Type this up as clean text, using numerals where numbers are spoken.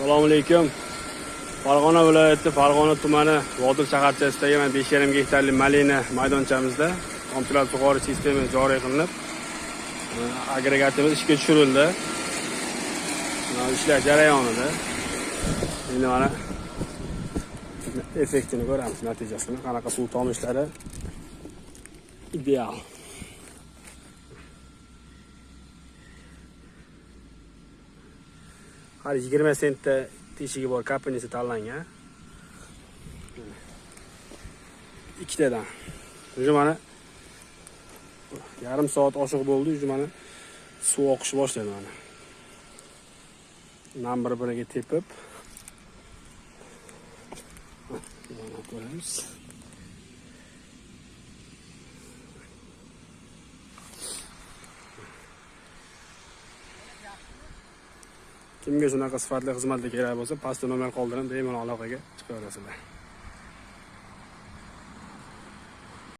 Assalomu alaykum. Farg'ona viloyati Farg'ona tumani Vodil shaharchasidagi 5,5 gektarlik malina maydonchamizda tomchilatib sug'orish sistemi joriy qilinib, agregatimiz ishga tushirildi. Ishlar jarayonida. Endi mana effektini ko'ramiz, natijasini. Qanaqa suv tomishlari ideal. Har 20 sentda teshigi bor kapinisi tanlangan. Ikkitadan. Уже mana yarim soat oshiq bo'ldi, уже mana suv oqish boshladi mana. Nam bir-biriga tepib mana ko'ramiz. Kimga shunaqa sifatli xizmatlar kerak bo'lsa, pastda nomer qoldirib, bemalol aloqaga chiqaverasizlar.